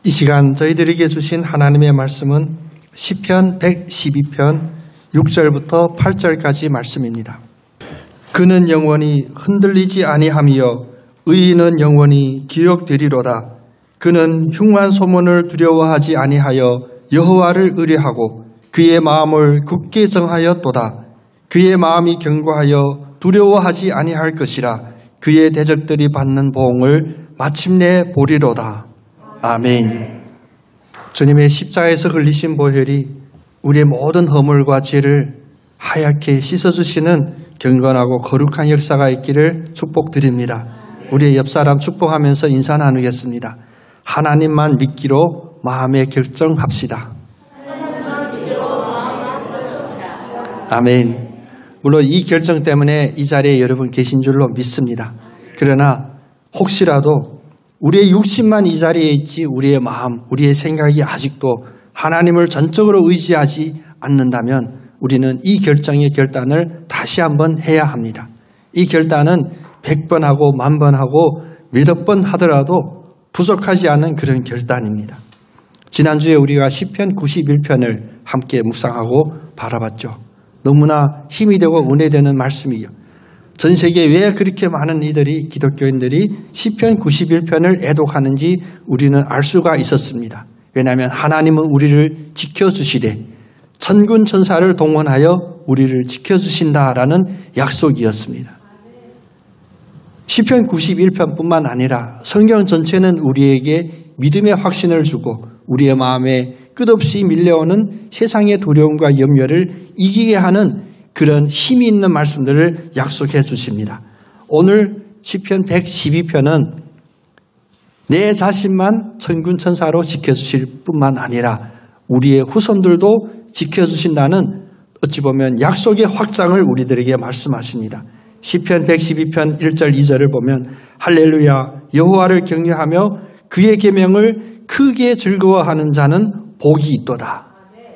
이 시간 저희들에게 주신 하나님의 말씀은 시편 112편 6절부터 8절까지 말씀입니다. 그는 영원히 흔들리지 아니하며 의인은 영원히 기억되리로다. 그는 흉한 소문을 두려워하지 아니하여 여호와를 의뢰하고 그의 마음을 굳게 정하였도다. 그의 마음이 견고하여 두려워하지 아니할 것이라. 그의 대적들이 받는 보응을 마침내 보리로다. 아멘. 주님의 십자가에서 흘리신 보혈이 우리의 모든 허물과 죄를 하얗게 씻어주시는 경건하고 거룩한 역사가 있기를 축복드립니다. 우리의 옆사람 축복하면서 인사 나누겠습니다. 하나님만 믿기로 마음에 결정합시다. 아멘. 물론 이 결정 때문에 이 자리에 여러분 계신 줄로 믿습니다. 그러나 혹시라도 우리의 육신만 이 자리에 있지 우리의 마음, 우리의 생각이 아직도 하나님을 전적으로 의지하지 않는다면 우리는 이 결정의 결단을 다시 한번 해야 합니다. 이 결단은 100번 하고 10,000번 하고 몇억 번 하더라도 부족하지 않은 그런 결단입니다. 지난주에 우리가 시편 91편을 함께 묵상하고 바라봤죠. 너무나 힘이 되고 은혜되는 말씀이요. 전 세계에 왜 그렇게 많은 이들이 기독교인들이 시편 91편을 애독하는지 우리는 알 수가 있었습니다. 왜냐하면 하나님은 우리를 지켜주시되 천군 천사를 동원하여 우리를 지켜주신다라는 약속이었습니다. 시편 91편뿐만 아니라 성경 전체는 우리에게 믿음의 확신을 주고 우리의 마음에 끝없이 밀려오는 세상의 두려움과 염려를 이기게 하는 그런 힘이 있는 말씀들을 약속해 주십니다. 오늘 시편 112편은 내 자신만 천군 천사로 지켜주실 뿐만 아니라 우리의 후손들도 지켜주신다는 어찌 보면 약속의 확장을 우리들에게 말씀하십니다. 시편 112편 1절 2절을 보면 할렐루야 여호와를 경외하며 그의 계명을 크게 즐거워하는 자는 복이 있도다.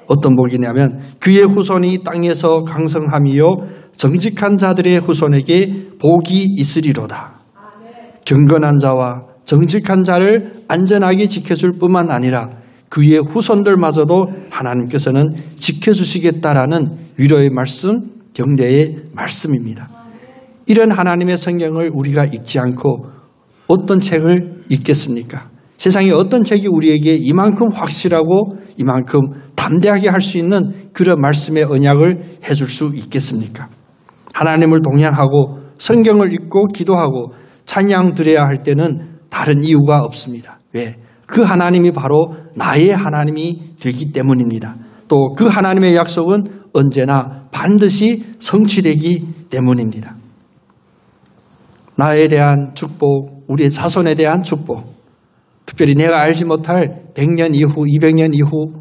어떤 복이냐면 그의 후손이 땅에서 강성함이요 정직한 자들의 후손에게 복이 있으리로다. 경건한 자와 정직한 자를 안전하게 지켜줄 뿐만 아니라 그의 후손들마저도 하나님께서는 지켜주시겠다라는 위로의 말씀, 격려의 말씀입니다. 이런 하나님의 성경을 우리가 읽지 않고 어떤 책을 읽겠습니까? 세상에 어떤 책이 우리에게 이만큼 확실하고 이만큼 담대하게 할 수 있는 그런 말씀의 언약을 해줄 수 있겠습니까? 하나님을 동향하고 성경을 읽고 기도하고 찬양 드려야 할 때는 다른 이유가 없습니다. 왜? 그 하나님이 바로 나의 하나님이 되기 때문입니다. 또 그 하나님의 약속은 언제나 반드시 성취되기 때문입니다. 나에 대한 축복, 우리의 자손에 대한 축복, 특별히 내가 알지 못할 100년 이후, 200년 이후,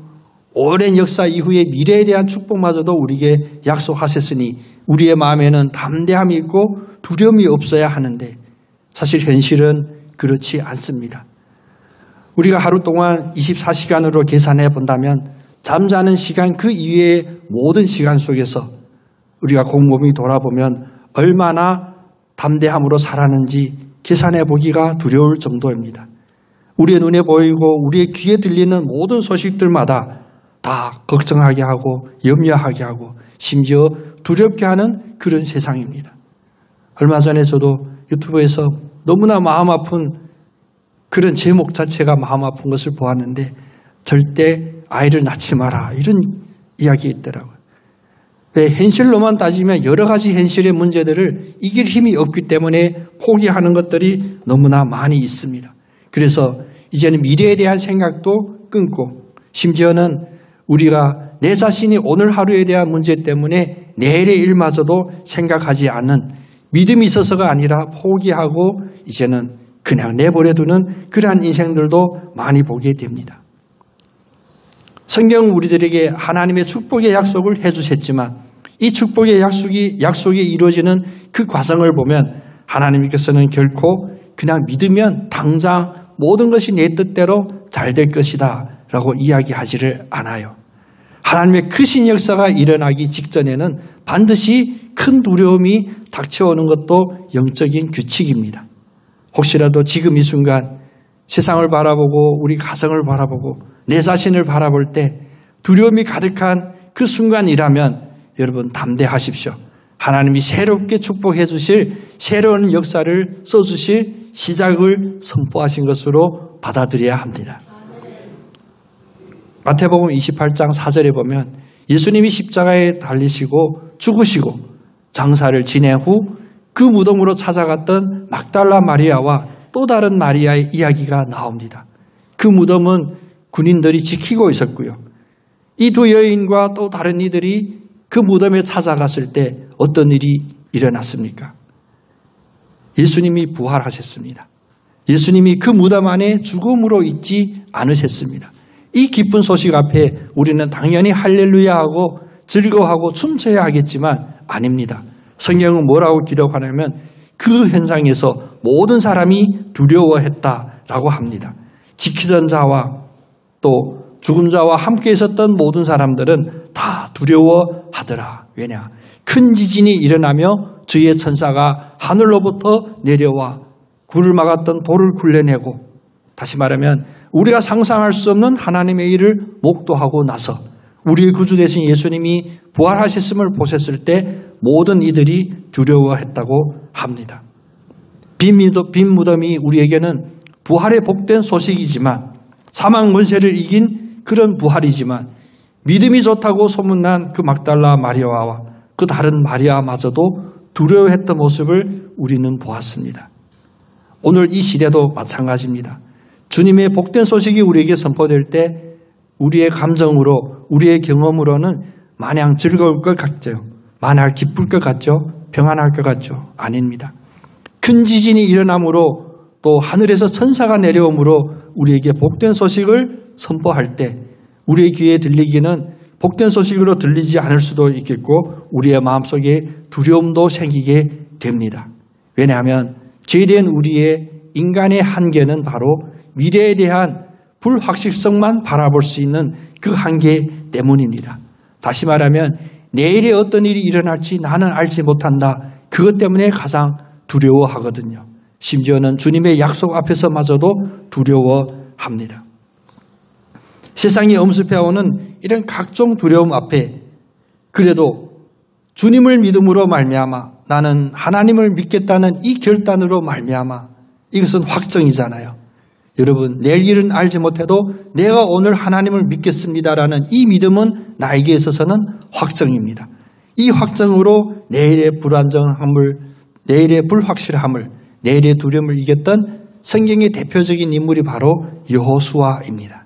오랜 역사 이후의 미래에 대한 축복마저도 우리에게 약속하셨으니 우리의 마음에는 담대함이 있고 두려움이 없어야 하는데 사실 현실은 그렇지 않습니다. 우리가 하루 동안 24시간으로 계산해 본다면 잠자는 시간 그 이외의 모든 시간 속에서 우리가 곰곰이 돌아보면 얼마나 담대함으로 살았는지 계산해 보기가 두려울 정도입니다. 우리의 눈에 보이고 우리의 귀에 들리는 모든 소식들마다 다 걱정하게 하고 염려하게 하고 심지어 두렵게 하는 그런 세상입니다. 얼마 전에 저도 유튜브에서 너무나 마음 아픈 그런 제목 자체가 마음 아픈 것을 보았는데 절대 아이를 낳지 마라 이런 이야기 있더라고요. 왜 현실로만 따지면 여러 가지 현실의 문제들을 이길 힘이 없기 때문에 포기하는 것들이 너무나 많이 있습니다. 그래서 이제는 미래에 대한 생각도 끊고 심지어는 우리가 내 자신이 오늘 하루에 대한 문제 때문에 내일의 일마저도 생각하지 않는 믿음이 있어서가 아니라 포기하고 이제는 그냥 내버려두는 그러한 인생들도 많이 보게 됩니다. 성경은 우리들에게 하나님의 축복의 약속을 해주셨지만 이 축복의 약속이 이루어지는 그 과정을 보면 하나님께서는 결코 그냥 믿으면 당장 모든 것이 내 뜻대로 잘 될 것이다 라고 이야기하지를 않아요. 하나님의 크신 역사가 일어나기 직전에는 반드시 큰 두려움이 닥쳐오는 것도 영적인 규칙입니다. 혹시라도 지금 이 순간 세상을 바라보고 우리 가정을 바라보고 내 자신을 바라볼 때 두려움이 가득한 그 순간이라면 여러분 담대하십시오. 하나님이 새롭게 축복해 주실 새로운 역사를 써주실 시작을 선포하신 것으로 받아들여야 합니다. 마태복음 28장 4절에 보면 예수님이 십자가에 달리시고 죽으시고 장사를 지낸 후 그 무덤으로 찾아갔던 막달라 마리아와 또 다른 마리아의 이야기가 나옵니다. 그 무덤은 군인들이 지키고 있었고요. 이 두 여인과 또 다른 이들이 그 무덤에 찾아갔을 때 어떤 일이 일어났습니까? 예수님이 부활하셨습니다. 예수님이 그 무덤 안에 죽음으로 있지 않으셨습니다. 이 기쁜 소식 앞에 우리는 당연히 할렐루야하고 즐거워하고 춤춰야 하겠지만 아닙니다. 성경은 뭐라고 기록하냐면 그 현상에서 모든 사람이 두려워했다라고 합니다. 지키던 자와 또 죽은 자와 함께 있었던 모든 사람들은 다 두려워하더라. 왜냐? 큰 지진이 일어나며 주의 천사가 하늘로부터 내려와 굴을 막았던 돌을 굴려내고, 다시 말하면 우리가 상상할 수 없는 하나님의 일을 목도하고 나서 우리의 구주 되신 예수님이 부활하셨음을 보셨을 때 모든 이들이 두려워했다고 합니다. 빈 무덤이 우리에게는 부활의 복된 소식이지만, 사망 권세를 이긴 그런 부활이지만, 믿음이 좋다고 소문난 그 막달라 마리아와 그 다른 마리아마저도 두려워했던 모습을 우리는 보았습니다. 오늘 이 시대도 마찬가지입니다. 주님의 복된 소식이 우리에게 선포될 때 우리의 감정으로, 우리의 경험으로는 마냥 즐거울 것 같죠. 마냥 기쁠 것 같죠. 평안할 것 같죠. 아닙니다. 큰 지진이 일어남으로 또 하늘에서 천사가 내려오므로 우리에게 복된 소식을 선포할 때 우리의 귀에 들리기는 복된 소식으로 들리지 않을 수도 있겠고 우리의 마음속에 두려움도 생기게 됩니다. 왜냐하면 죄된 우리의 인간의 한계는 바로 미래에 대한 불확실성만 바라볼 수 있는 그 한계 때문입니다. 다시 말하면 내일에 어떤 일이 일어날지 나는 알지 못한다. 그것 때문에 가장 두려워하거든요. 심지어는 주님의 약속 앞에서마저도 두려워합니다. 세상이 엄습해오는 이런 각종 두려움 앞에 그래도 주님을 믿음으로 말미암아 나는 하나님을 믿겠다는 이 결단으로 말미암아 이것은 확정이잖아요. 여러분, 내일 일은 알지 못해도 내가 오늘 하나님을 믿겠습니다라는 이 믿음은 나에게 있어서는 확정입니다. 이 확정으로 내일의 불안정함을, 내일의 불확실함을, 내일의 두려움을 이겼던 성경의 대표적인 인물이 바로 여호수아입니다.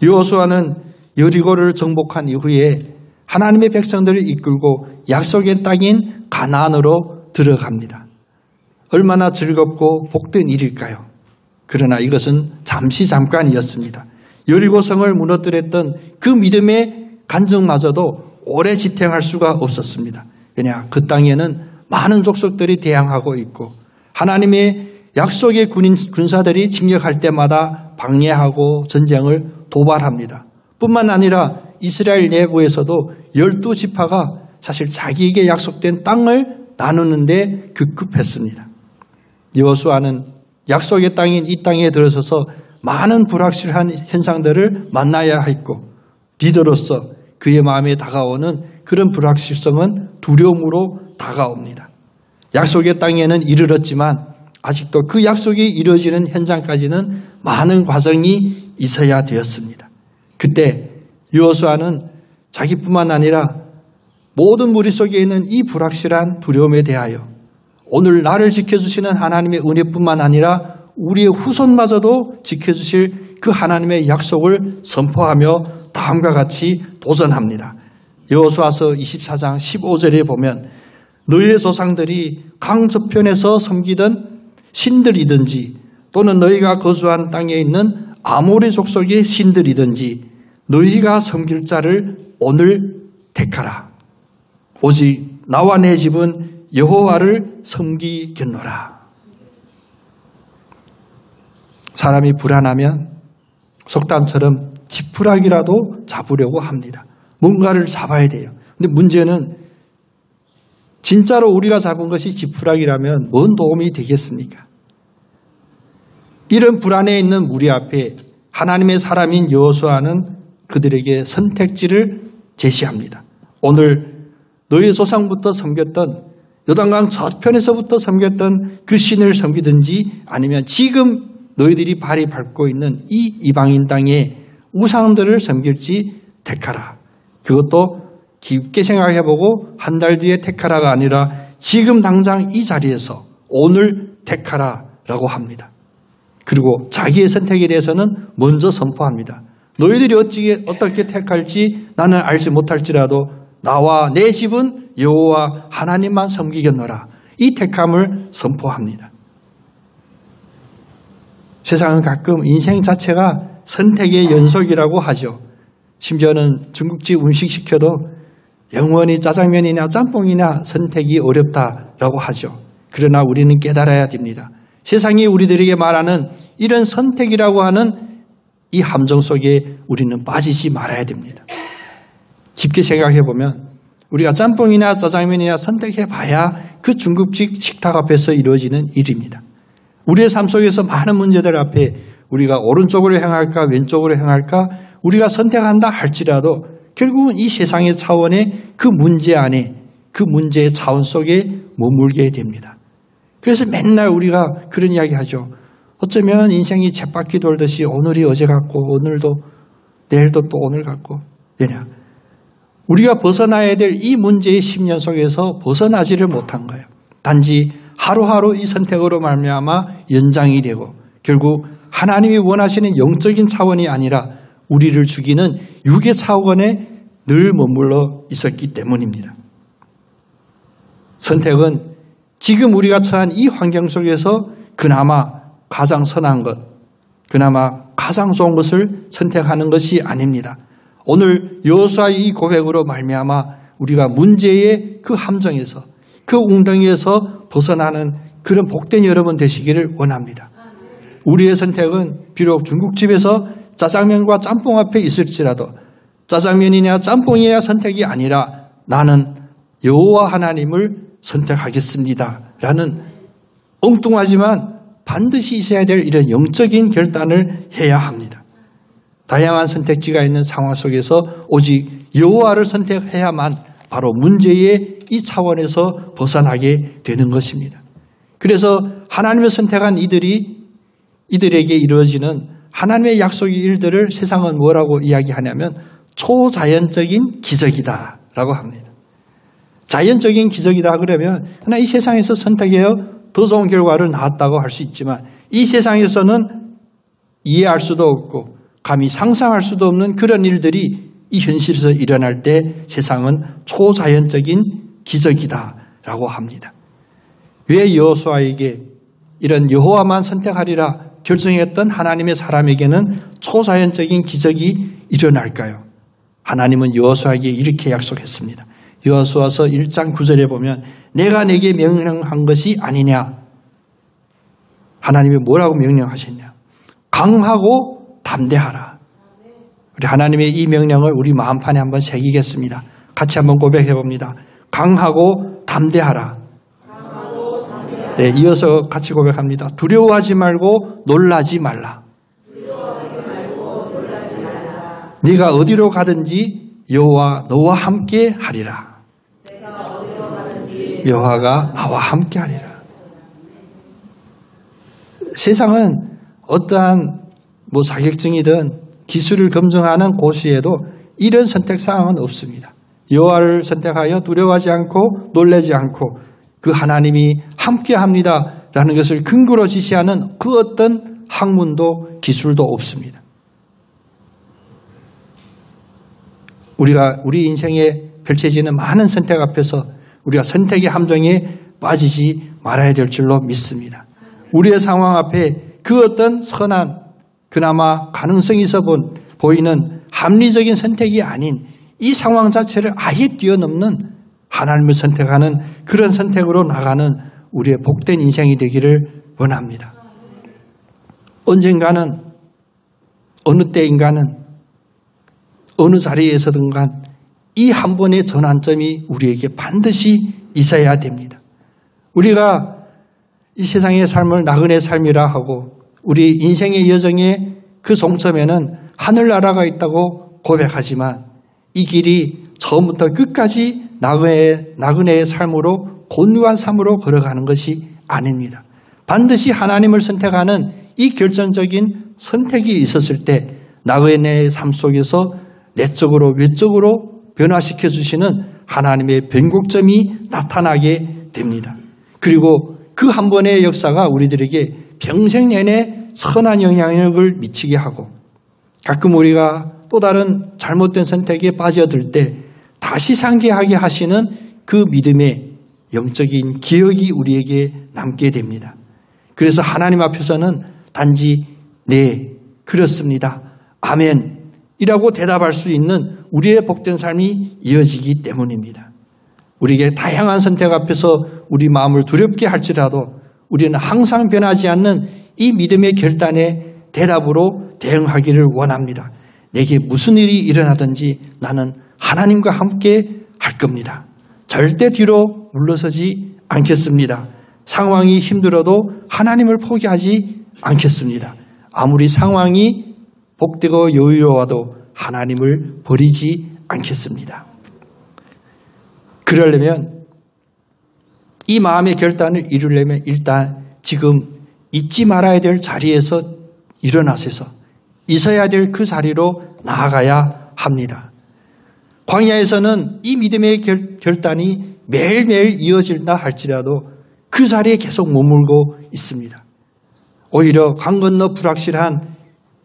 여호수아는 여리고를 정복한 이후에 하나님의 백성들을 이끌고 약속의 땅인 가나안으로 들어갑니다. 얼마나 즐겁고 복된 일일까요? 그러나 이것은 잠깐이었습니다. 여리고성을 무너뜨렸던 그 믿음의 간증마저도 오래 지탱할 수가 없었습니다. 왜냐? 그 땅에는 많은 족속들이 대항하고 있고 하나님의 약속의 군사들이 침략할 때마다 방해하고 전쟁을 도발합니다. 뿐만 아니라 이스라엘 내부에서도 12지파가 사실 자기에게 약속된 땅을 나누는데 급급했습니다. 여호수아는 약속의 땅인 이 땅에 들어서서 많은 불확실한 현상들을 만나야 했고 리더로서 그의 마음에 다가오는 그런 불확실성은 두려움으로 다가옵니다. 약속의 땅에는 이르렀지만 아직도 그 약속이 이루어지는 현장까지는 많은 과정이 있어야 되었습니다. 그때 여호수아는 자기뿐만 아니라 모든 무리 속에 있는 이 불확실한 두려움에 대하여 오늘 나를 지켜주시는 하나님의 은혜뿐만 아니라 우리의 후손마저도 지켜주실 그 하나님의 약속을 선포하며 다음과 같이 도전합니다. 여호수아서 24장 15절에 보면 너희의 조상들이 강 저편에서 섬기던 신들이든지 또는 너희가 거주한 땅에 있는 아모리 족속의 신들이든지 너희가 섬길 자를 오늘 택하라. 오직 나와 내 집은 여호와를 섬기겠노라. 사람이 불안하면 속담처럼 지푸라기라도 잡으려고 합니다. 뭔가를 잡아야 돼요. 근데 문제는 진짜로 우리가 잡은 것이 지푸라기라면 뭔 도움이 되겠습니까? 이런 불안에 있는 무리 앞에 하나님의 사람인 여호수아는 그들에게 선택지를 제시합니다. 오늘 너희 조상부터 섬겼던 요단강 저편에서부터 섬겼던 그 신을 섬기든지 아니면 지금 너희들이 발이 밟고 있는 이 이방인 땅의 우상들을 섬길지 택하라. 그것도 깊게 생각해보고 한 달 뒤에 택하라가 아니라 지금 당장 이 자리에서 오늘 택하라라고 합니다. 그리고 자기의 선택에 대해서는 먼저 선포합니다. 너희들이 어떻게 택할지 나는 알지 못할지라도 나와 내 집은 여호와 하나님만 섬기겠노라. 이 택함을 선포합니다. 세상은 가끔 인생 자체가 선택의 연속이라고 하죠. 심지어는 중국집 음식 시켜도 영원히 짜장면이나 짬뽕이나 선택이 어렵다라고 하죠. 그러나 우리는 깨달아야 됩니다. 세상이 우리들에게 말하는 이런 선택이라고 하는 이 함정 속에 우리는 빠지지 말아야 됩니다. 깊게 생각해 보면 우리가 짬뽕이나 짜장면이나 선택해 봐야 그 중국집 식탁 앞에서 이루어지는 일입니다. 우리의 삶 속에서 많은 문제들 앞에 우리가 오른쪽으로 행할까 왼쪽으로 행할까 우리가 선택한다 할지라도 결국은 이 세상의 차원의 그 문제 안에 그 문제의 차원 속에 머물게 됩니다. 그래서 맨날 우리가 그런 이야기 하죠. 어쩌면 인생이 쳇바퀴 돌듯이 오늘이 어제 같고 오늘도 내일도 또 오늘 같고 왜냐? 우리가 벗어나야 될 이 문제의 10년 속에서 벗어나지를 못한 거예요. 단지 하루하루 이 선택으로 말미암아 연장이 되고 결국 하나님이 원하시는 영적인 차원이 아니라 우리를 죽이는 육의 차원에 늘 머물러 있었기 때문입니다. 선택은 지금 우리가 처한 이 환경 속에서 그나마 가장 선한 것, 그나마 가장 좋은 것을 선택하는 것이 아닙니다. 오늘 여호수아의 이 고백으로 말미암아 우리가 문제의 그 함정에서 그 웅덩이에서 벗어나는 그런 복된 여러분 되시기를 원합니다. 우리의 선택은 비록 중국집에서 짜장면과 짬뽕 앞에 있을지라도 짜장면이냐 짬뽕이냐 선택이 아니라 나는 여호와 하나님을 선택하겠습니다 라는 엉뚱하지만 반드시 있어야 될 이런 영적인 결단을 해야 합니다. 다양한 선택지가 있는 상황 속에서 오직 여호와를 선택해야만 바로 문제의 이 차원에서 벗어나게 되는 것입니다. 그래서 하나님을 선택한 이들에게 이루어지는 하나님의 약속의 일들을 세상은 뭐라고 이야기하냐면 초자연적인 기적이다 라고 합니다. 자연적인 기적이다 그러면 그러나 이 세상에서 선택해야 더 좋은 결과를 낳았다고 할 수 있지만 이 세상에서는 이해할 수도 없고 감히 상상할 수도 없는 그런 일들이 이 현실에서 일어날 때 세상은 초자연적인 기적이다 라고 합니다. 왜 여호수아에게 이런 여호와만 선택하리라 결정했던 하나님의 사람에게는 초자연적인 기적이 일어날까요? 하나님은 여호수아에게 이렇게 약속했습니다. 여호수아서 1장 9절에 보면 내가 내게 명령한 것이 아니냐. 하나님이 뭐라고 명령하셨냐. 강하고 담대하라. 우리 하나님의 이 명령을 우리 마음판에 한번 새기겠습니다. 같이 한번 고백해 봅니다. 강하고 담대하라. 네, 이어서 같이 고백합니다. 두려워하지 말고 놀라지 말라. 네가 어디로 가든지 여호와 너와 함께 하리라. 여호와가 나와 함께 하리라. 세상은 어떠한 자격증이든 기술을 검증하는 고시에도 이런 선택사항은 없습니다. 여호와를 선택하여 두려워하지 않고 놀라지 않고 그 하나님이 함께 합니다라는 것을 근거로 지시하는 그 어떤 학문도 기술도 없습니다. 우리 인생에 펼쳐지는 많은 선택 앞에서 우리가 선택의 함정에 빠지지 말아야 될 줄로 믿습니다. 우리의 상황 앞에 그 어떤 선한 그나마 가능성이 있어 보이는 합리적인 선택이 아닌 이 상황 자체를 아예 뛰어넘는 하나님을 선택하는 그런 선택으로 나가는 우리의 복된 인생이 되기를 원합니다. 언젠가는 어느 때인가는 어느 자리에서든 간 이 한 번의 전환점이 우리에게 반드시 있어야 됩니다. 우리가 이 세상의 삶을 나그네 삶이라 하고 우리 인생의 여정의 그 종점에는 하늘나라가 있다고 고백하지만 이 길이 처음부터 끝까지 나그네의 삶으로 곤유한 삶으로 걸어가는 것이 아닙니다. 반드시 하나님을 선택하는 이 결정적인 선택이 있었을 때 나그네의 삶 속에서 내적으로 외적으로 변화시켜 주시는 하나님의 변곡점이 나타나게 됩니다. 그리고 그 한 번의 역사가 우리들에게 평생 내내 선한 영향력을 미치게 하고 가끔 우리가 또 다른 잘못된 선택에 빠져들 때 다시 상기하게 하시는 그 믿음의 영적인 기억이 우리에게 남게 됩니다. 그래서 하나님 앞에서는 단지 네, 그렇습니다. 아멘 이라고 대답할 수 있는 우리의 복된 삶이 이어지기 때문입니다. 우리에게 다양한 선택 앞에서 우리 마음을 두렵게 할지라도 우리는 항상 변하지 않는 이 믿음의 결단의 대답으로 대응하기를 원합니다. 내게 무슨 일이 일어나든지 나는 하나님과 함께 할 겁니다. 절대 뒤로 물러서지 않겠습니다. 상황이 힘들어도 하나님을 포기하지 않겠습니다. 아무리 상황이 복되고 여유로워도 하나님을 버리지 않겠습니다. 그러려면 이 마음의 결단을 이루려면 일단 지금 잊지 말아야 될 자리에서 일어나셔서 있어야 될 그 자리로 나아가야 합니다. 광야에서는 이 믿음의 결단이 매일매일 이어질다 할지라도 그 자리에 계속 머물고 있습니다. 오히려 강 건너 불확실한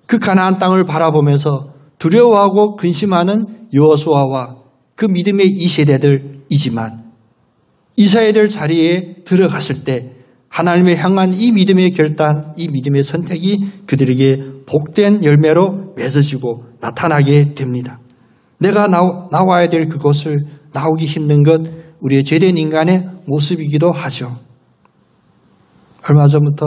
그 가나안 땅을 바라보면서 두려워하고 근심하는 여호수아와 그 믿음의 이 세대들이지만 있어야 될 자리에 들어갔을 때 하나님을 향한 이 믿음의 결단, 이 믿음의 선택이 그들에게 복된 열매로 맺어지고 나타나게 됩니다. 내가 나와야 될 그곳을 나오기 힘든 것 우리의 죄된 인간의 모습이기도 하죠. 얼마 전부터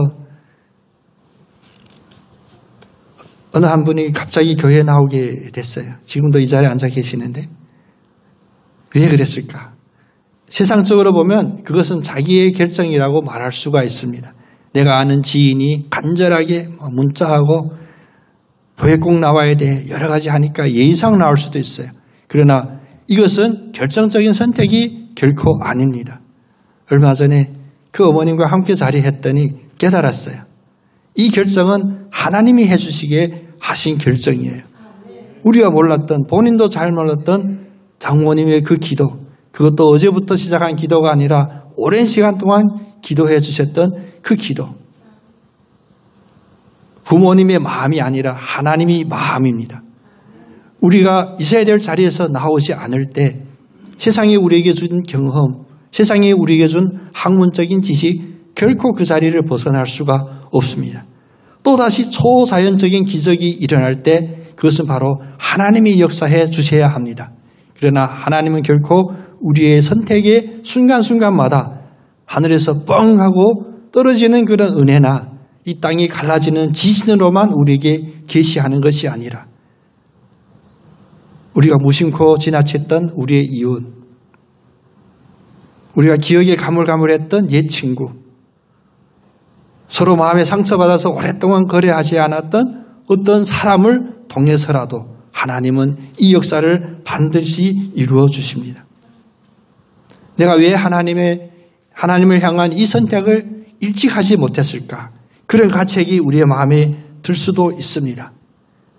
어느 한 분이 갑자기 교회에 나오게 됐어요. 지금도 이 자리에 앉아 계시는데 왜 그랬을까? 세상적으로 보면 그것은 자기의 결정이라고 말할 수가 있습니다. 내가 아는 지인이 간절하게 문자하고 교회 꼭 나와야 돼 여러 가지 하니까 예의상 나올 수도 있어요. 그러나 이것은 결정적인 선택이 결코 아닙니다. 얼마 전에 그 어머님과 함께 자리했더니 깨달았어요. 이 결정은 하나님이 해주시기에 하신 결정이에요. 우리가 몰랐던, 본인도 잘 몰랐던 장모님의 그 기도, 그것도 어제부터 시작한 기도가 아니라 오랜 시간 동안 기도해 주셨던 그 기도. 부모님의 마음이 아니라 하나님의 마음입니다. 우리가 있어야 될 자리에서 나오지 않을 때 세상이 우리에게 준 경험, 세상이 우리에게 준 학문적인 지식 결코 그 자리를 벗어날 수가 없습니다. 또다시 초자연적인 기적이 일어날 때 그것은 바로 하나님이 역사해 주셔야 합니다. 그러나 하나님은 결코 우리의 선택의 순간순간마다 하늘에서 뻥 하고 떨어지는 그런 은혜나 이 땅이 갈라지는 지진으로만 우리에게 계시하는 것이 아니라 우리가 무심코 지나쳤던 우리의 이웃, 우리가 기억에 가물가물했던 옛 친구, 서로 마음에 상처받아서 오랫동안 거래하지 않았던 어떤 사람을 통해서라도 하나님은 이 역사를 반드시 이루어 주십니다. 내가 왜 하나님을 향한 이 선택을 일찍 하지 못했을까? 그런 가책이 우리의 마음에 들 수도 있습니다.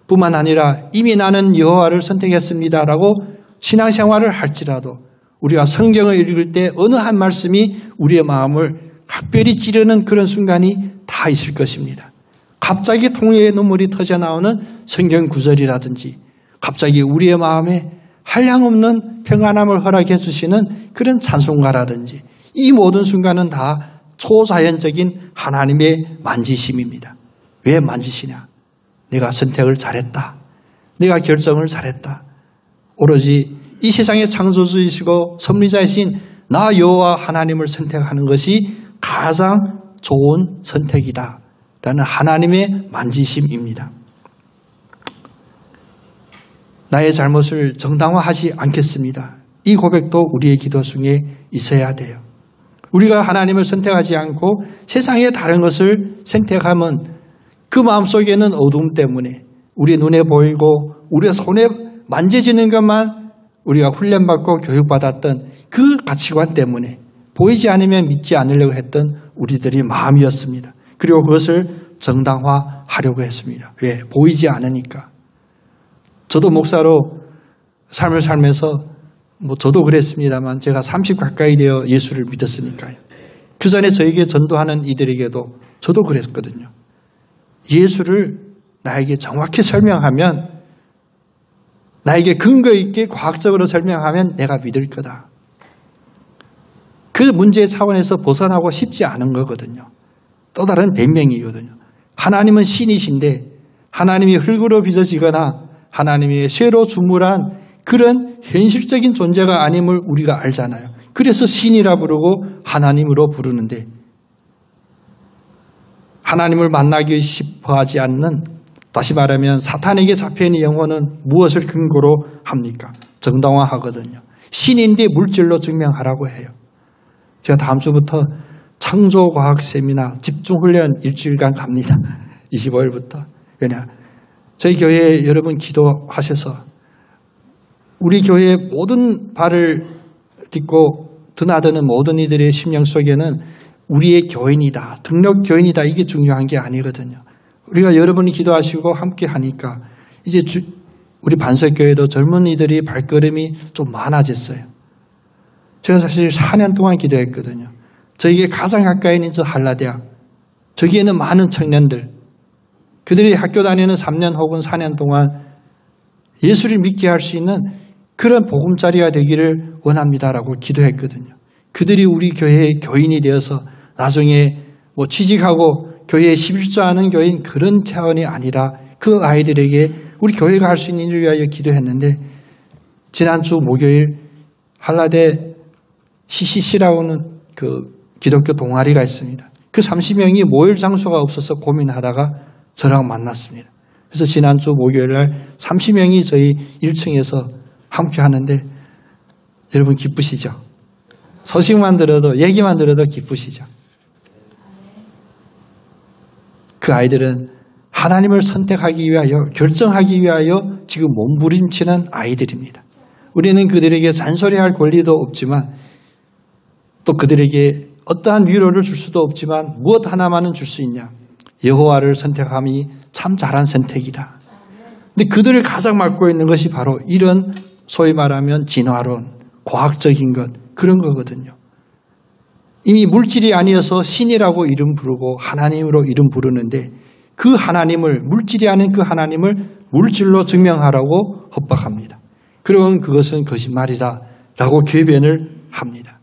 뿐만 아니라 이미 나는 여호와를 선택했습니다라고 신앙생활을 할지라도 우리가 성경을 읽을 때 어느 한 말씀이 우리의 마음을 각별히 찌르는 그런 순간이 다 있을 것입니다. 갑자기 통해의 눈물이 터져나오는 성경 구절이라든지 갑자기 우리의 마음에 한량없는 평안함을 허락해 주시는 그런 찬송가라든지 이 모든 순간은 다 초자연적인 하나님의 만지심입니다. 왜 만지시냐? 내가 선택을 잘했다. 내가 결정을 잘했다. 오로지 이 세상의 창조주이시고 섭리자이신 나 여호와 하나님을 선택하는 것이 가장 좋은 선택이다. 라는 하나님의 만지심입니다. 나의 잘못을 정당화하지 않겠습니다. 이 고백도 우리의 기도 중에 있어야 돼요. 우리가 하나님을 선택하지 않고 세상의 다른 것을 선택하면 그 마음속에는 어둠 때문에 우리 눈에 보이고 우리의 손에 만져지는 것만 우리가 훈련받고 교육받았던 그 가치관 때문에 보이지 않으면 믿지 않으려고 했던 우리들의 마음이었습니다. 그리고 그것을 정당화하려고 했습니다. 왜? 보이지 않으니까. 저도 목사로 삶을 살면서 저도 그랬습니다만 제가 30 가까이 되어 예수를 믿었으니까요. 그 전에 저에게 전도하는 이들에게도 저도 그랬거든요. 예수를 나에게 정확히 설명하면, 나에게 근거 있게 과학적으로 설명하면 내가 믿을 거다. 그 문제 차원에서 벗어나고 싶지 않은 거거든요. 또 다른 변명이거든요. 하나님은 신이신데 하나님이 흙으로 빚어지거나 하나님이 쇠로 주물한 그런 현실적인 존재가 아님을 우리가 알잖아요. 그래서 신이라 부르고 하나님으로 부르는데, 하나님을 만나기 싶어 하지 않는, 다시 말하면 사탄에게 잡혀있는 영혼은 무엇을 근거로 합니까? 정당화하거든요. 신인데 물질로 증명하라고 해요. 제가 다음 주부터 창조과학 세미나 집중훈련 일주일간 갑니다. 25일부터. 왜냐? 저희 교회에 여러분 기도하셔서 우리 교회의 모든 발을 딛고 드나드는 모든 이들의 심령 속에는 우리의 교인이다, 등록 교인이다, 이게 중요한 게 아니거든요. 우리가 여러분이 기도하시고 함께 하니까 이제 우리 반석교회도 젊은이들이 발걸음이 좀 많아졌어요. 제가 사실 4년 동안 기도했거든요. 저에게 가장 가까이 있는 저 한라대학, 저기에는 많은 청년들, 그들이 학교 다니는 3년 혹은 4년 동안 예수를 믿게 할 수 있는 그런 보금자리가 되기를 원합니다라고 기도했거든요. 그들이 우리 교회의 교인이 되어서 나중에 취직하고 교회에 11조하는 교인, 그런 차원이 아니라 그 아이들에게 우리 교회가 할 수 있는 일을 위하여 기도했는데, 지난주 목요일 한라대 CCC라고 하는 그 기독교 동아리가 있습니다. 그 30명이 모일 장소가 없어서 고민하다가 저랑 만났습니다. 그래서 지난주 목요일 날 30명이 저희 1층에서 함께 하는데, 여러분 기쁘시죠? 소식만 들어도, 얘기만 들어도 기쁘시죠? 그 아이들은 하나님을 선택하기 위하여, 결정하기 위하여 지금 몸부림치는 아이들입니다. 우리는 그들에게 잔소리할 권리도 없지만, 또 그들에게 어떠한 위로를 줄 수도 없지만 무엇 하나만은 줄 수 있냐? 여호와를 선택함이 참 잘한 선택이다. 근데 그들을 가장 맡고 있는 것이 바로 이런 소위 말하면 진화론, 과학적인 것, 그런 거거든요. 이미 물질이 아니어서 신이라고 이름 부르고 하나님으로 이름 부르는데, 그 하나님을, 물질이 아닌 그 하나님을 물질로 증명하라고 협박합니다. 그러면 그것은 거짓말이다라고 궤변을 합니다.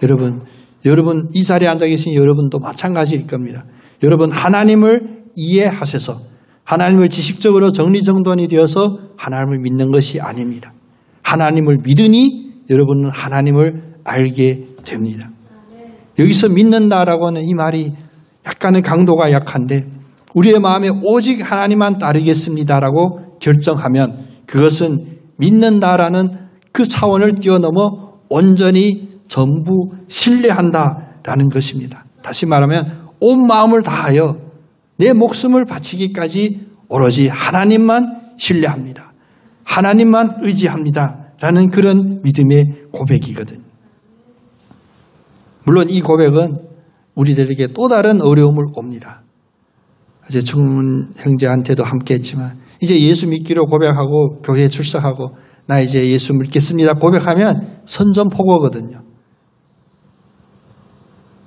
여러분 이 자리에 앉아 계신 여러분도 마찬가지일 겁니다. 여러분 하나님을 이해하셔서 하나님을 지식적으로 정리정돈이 되어서 하나님을 믿는 것이 아닙니다. 하나님을 믿으니 여러분은 하나님을 알게 됩니다. 여기서 믿는다라고 하는 이 말이 약간의 강도가 약한데, 우리의 마음에 오직 하나님만 따르겠습니다라고 결정하면 그것은 믿는다라는 그 차원을 뛰어넘어 온전히 전부 신뢰한다라는 것입니다. 다시 말하면 온 마음을 다하여 내 목숨을 바치기까지 오로지 하나님만 신뢰합니다. 하나님만 의지합니다. 라는 그런 믿음의 고백이거든요. 물론 이 고백은 우리들에게 또 다른 어려움을 옵니다. 이제 청문 형제한테도 함께 했지만, 이제 예수 믿기로 고백하고 교회에 출석하고 나 이제 예수 믿겠습니다 고백하면 선전포고거든요.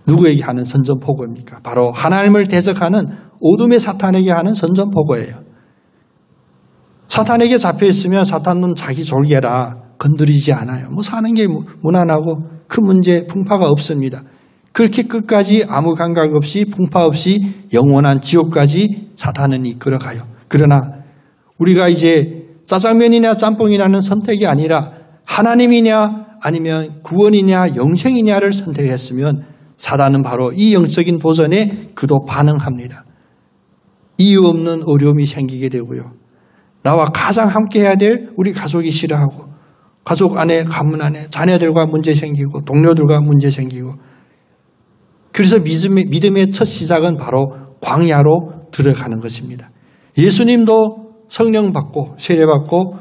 누구에게 하는 선전포고입니까? 바로 하나님을 대적하는 어둠의 사탄에게 하는 선전포고예요. 사탄에게 잡혀있으면 사탄은 자기 졸개라 건드리지 않아요. 사는 게 무난하고 큰 문제, 풍파가 없습니다. 그렇게 끝까지 아무 감각 없이, 풍파 없이 영원한 지옥까지 사탄은 이끌어가요. 그러나 우리가 이제 짜장면이냐 짬뽕이냐는 선택이 아니라 하나님이냐 아니면 구원이냐 영생이냐를 선택했으면 사단은 바로 이 영적인 도전에 그도 반응합니다. 이유 없는 어려움이 생기게 되고요. 나와 가장 함께 해야 될 우리 가족이 싫어하고, 가족 안에, 가문 안에 자녀들과 문제 생기고 동료들과 문제 생기고, 그래서 믿음의 첫 시작은 바로 광야로 들어가는 것입니다. 예수님도 성령 받고 세례 받고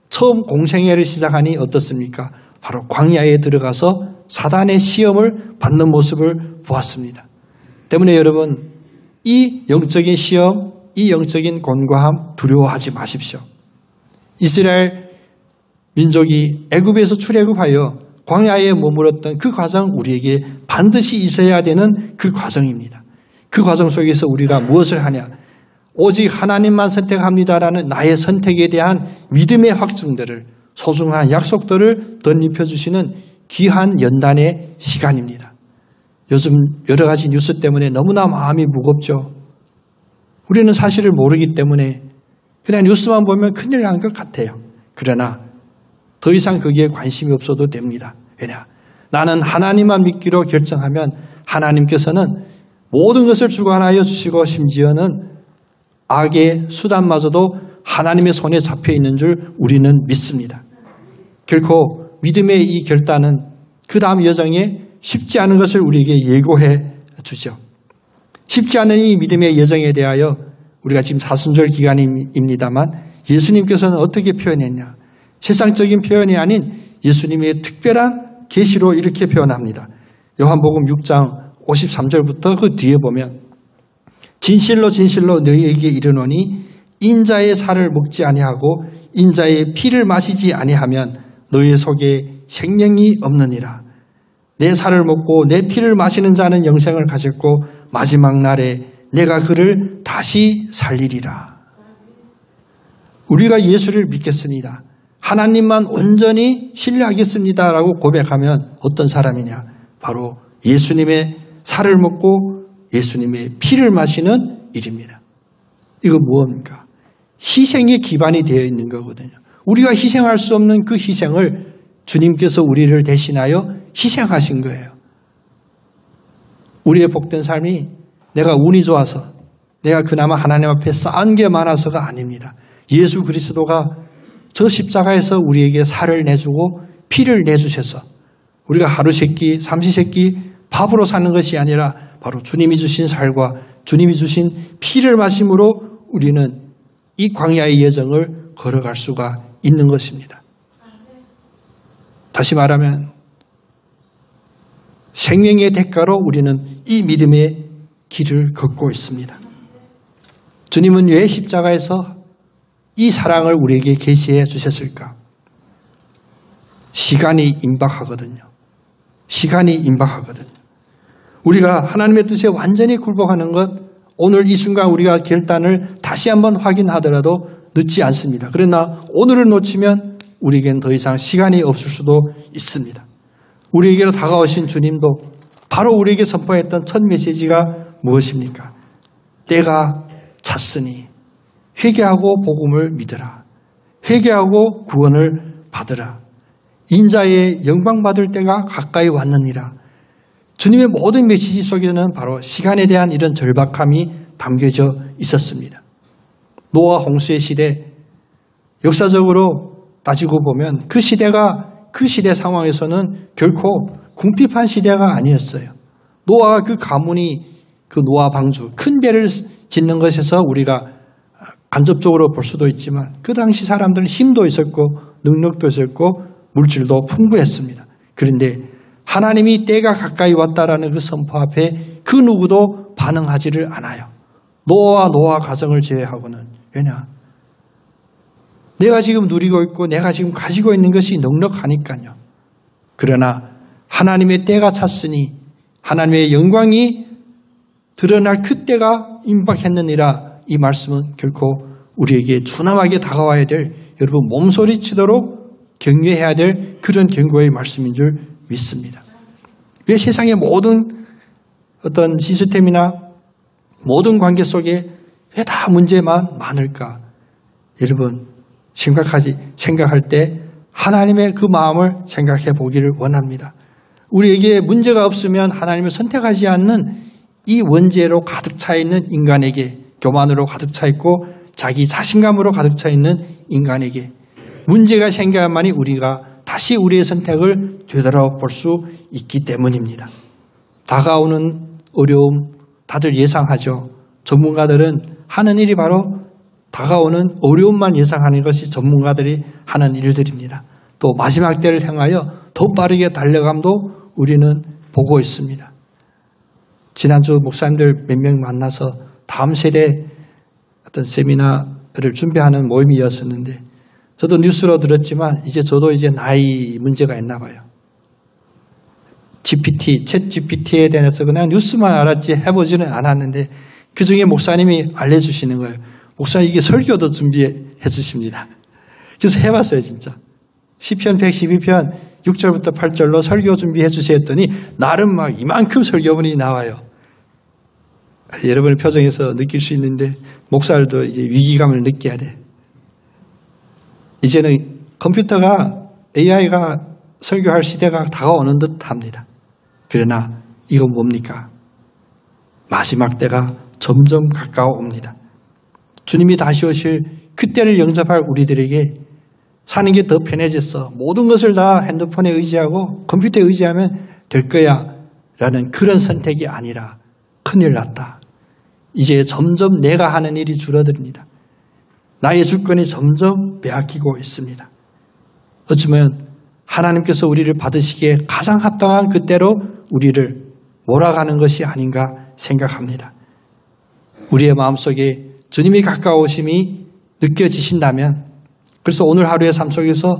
처음 공생애를 시작하니 어떻습니까? 바로 광야에 들어가서 사단의 시험을 받는 모습을 보았습니다. 때문에 여러분, 이 영적인 시험, 이 영적인 곤고함 두려워하지 마십시오. 이스라엘 민족이 애굽에서 출애굽하여 광야에 머물렀던 그 과정, 우리에게 반드시 있어야 되는 그 과정입니다. 그 과정 속에서 우리가 무엇을 하냐? 오직 하나님만 선택합니다라는 나의 선택에 대한 믿음의 확증들을, 소중한 약속들을 덧입혀 주시는 귀한 연단의 시간입니다. 요즘 여러 가지 뉴스 때문에 너무나 마음이 무겁죠. 우리는 사실을 모르기 때문에 그냥 뉴스만 보면 큰일 난 것 같아요. 그러나 더 이상 거기에 관심이 없어도 됩니다. 왜냐? 나는 하나님만 믿기로 결정하면 하나님께서는 모든 것을 주관하여 주시고 심지어는 악의 수단마저도 하나님의 손에 잡혀 있는 줄 우리는 믿습니다. 결코 믿음의 이 결단은 그 다음 여정에 쉽지 않은 것을 우리에게 예고해 주죠. 쉽지 않은 이 믿음의 여정에 대하여 우리가 지금 사순절 기간입니다만 예수님께서는 어떻게 표현했냐? 세상적인 표현이 아닌 예수님의 특별한 계시로 이렇게 표현합니다. 요한복음 6장 53절부터 그 뒤에 보면 진실로 진실로 너희에게 이르노니 인자의 살을 먹지 아니하고 인자의 피를 마시지 아니하면 너희 속에 생명이 없느니라. 내 살을 먹고 내 피를 마시는 자는 영생을 가졌고 마지막 날에 내가 그를 다시 살리리라. 우리가 예수를 믿겠습니다. 하나님만 온전히 신뢰하겠습니다라고 고백하면 어떤 사람이냐? 바로 예수님의 살을 먹고 예수님의 피를 마시는 일입니다. 이거 무엇입니까? 희생의 기반이 되어 있는 거거든요. 우리가 희생할 수 없는 그 희생을 주님께서 우리를 대신하여 희생하신 거예요. 우리의 복된 삶이 내가 운이 좋아서 내가 그나마 하나님 앞에 쌓은 게 많아서가 아닙니다. 예수 그리스도가 저 십자가에서 우리에게 살을 내주고 피를 내주셔서 우리가 하루 세끼 삼시세끼 밥으로 사는 것이 아니라 바로 주님이 주신 살과 주님이 주신 피를 마심으로 우리는 이 광야의 여정을 걸어갈 수가 있는 것입니다. 다시 말하면 생명의 대가로 우리는 이 믿음의 길을 걷고 있습니다. 주님은 왜 십자가에서 이 사랑을 우리에게 계시해 주셨을까? 시간이 임박하거든요. 시간이 임박하거든요. 우리가 하나님의 뜻에 완전히 굴복하는 것, 오늘 이 순간 우리가 결단을 다시 한번 확인하더라도 늦지 않습니다. 그러나 오늘을 놓치면 우리에겐 더 이상 시간이 없을 수도 있습니다. 우리에게로 다가오신 주님도 바로 우리에게 선포했던 첫 메시지가 무엇입니까? 때가 찼으니 회개하고 복음을 믿으라. 회개하고 구원을 받으라. 인자의 영광 받을 때가 가까이 왔느니라. 주님의 모든 메시지 속에는 바로 시간에 대한 이런 절박함이 담겨져 있었습니다. 노아 홍수의 시대, 역사적으로 따지고 보면 그 시대가 그 시대 상황에서는 결코 궁핍한 시대가 아니었어요. 노아가 그 가문이 그 노아 방주, 큰 배를 짓는 것에서 우리가 간접적으로 볼 수도 있지만 그 당시 사람들은 힘도 있었고 능력도 있었고 물질도 풍부했습니다. 그런데 하나님이 때가 가까이 왔다라는 그 선포 앞에 그 누구도 반응하지를 않아요. 노아와 노아 가정을 제외하고는. 왜냐? 내가 지금 누리고 있고 내가 지금 가지고 있는 것이 넉넉하니까요. 그러나 하나님의 때가 찼으니 하나님의 영광이 드러날 그 때가 임박했느니라. 이 말씀은 결코 우리에게 준엄하게 다가와야 될, 여러분 몸소리치도록 경외해야 될 그런 경고의 말씀인 줄 믿습니다. 왜 세상의 모든 어떤 시스템이나 모든 관계 속에 왜 다 문제만 많을까? 여러분 생각할 때 하나님의 그 마음을 생각해 보기를 원합니다. 우리에게 문제가 없으면 하나님을 선택하지 않는 이 원죄로 가득 차 있는 인간에게, 교만으로 가득 차 있고 자기 자신감으로 가득 차 있는 인간에게 문제가 생겨야만이 우리가 다시 우리의 선택을 되돌아볼 수 있기 때문입니다. 다가오는 어려움 다들 예상하죠. 전문가들은 하는 일이 바로 다가오는 어려움만 예상하는 것이 전문가들이 하는 일들입니다. 또 마지막 때를 향하여 더 빠르게 달려감도 우리는 보고 있습니다. 지난주 목사님들 몇 명 만나서 다음 세대 어떤 세미나를 준비하는 모임이었었는데 저도 뉴스로 들었지만 저도 이제 나이 문제가 있나 봐요. 챗 GPT에 대해서 그냥 뉴스만 알았지 해보지는 않았는데 그중에 목사님이 알려주시는 거예요. 목사님 이게 설교도 준비해 주십니다. 그래서 해봤어요 진짜. 시편 112편 6절부터 8절로 설교 준비해 주세요 했더니 나름 막 이만큼 설교문이 나와요. 여러분의 표정에서 느낄 수 있는데 목사들도 이제 위기감을 느껴야 돼. 이제는 컴퓨터가 AI가 설교할 시대가 다가오는 듯 합니다. 그러나 이건 뭡니까? 마지막 때가 점점 가까워옵니다. 주님이 다시 오실 그때를 영접할 우리들에게 사는 게 더 편해졌어. 모든 것을 다 핸드폰에 의지하고 컴퓨터에 의지하면 될 거야 라는 그런 선택이 아니라 큰일 났다. 이제 점점 내가 하는 일이 줄어듭니다. 나의 주권이 점점 빼앗기고 있습니다. 어쩌면 하나님께서 우리를 받으시기에 가장 합당한 그때로 우리를 몰아가는 것이 아닌가 생각합니다. 우리의 마음속에 주님이 가까우심이 느껴지신다면 그래서 오늘 하루의 삶 속에서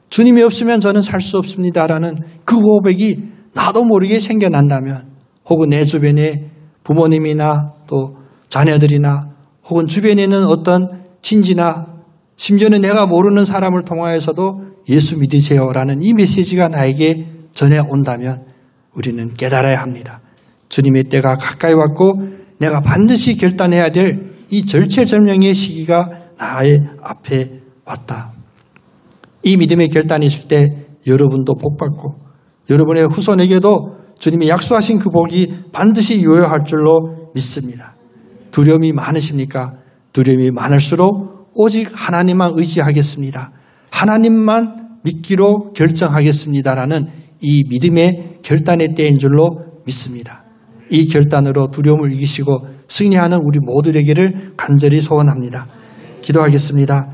주님이 없으면 저는 살 수 없습니다라는 그 고백이 나도 모르게 생겨난다면 혹은 내 주변에 부모님이나 또 자녀들이나 혹은 주변에 있는 어떤 친지나 심지어는 내가 모르는 사람을 통하여서도 예수 믿으세요라는 이 메시지가 나에게 전해온다면 우리는 깨달아야 합니다. 주님의 때가 가까이 왔고 내가 반드시 결단해야 될 이 절체절명의 시기가 나의 앞에 왔다. 이 믿음의 결단이 있을 때 여러분도 복받고 여러분의 후손에게도 주님이 약속하신 그 복이 반드시 요요할 줄로 믿습니다. 두려움이 많으십니까? 두려움이 많을수록 오직 하나님만 의지하겠습니다. 하나님만 믿기로 결정하겠습니다라는 이 믿음의 결단의 때인 줄로 믿습니다. 이 결단으로 두려움을 이기시고 승리하는 우리 모두에게를 간절히 소원합니다. 기도하겠습니다.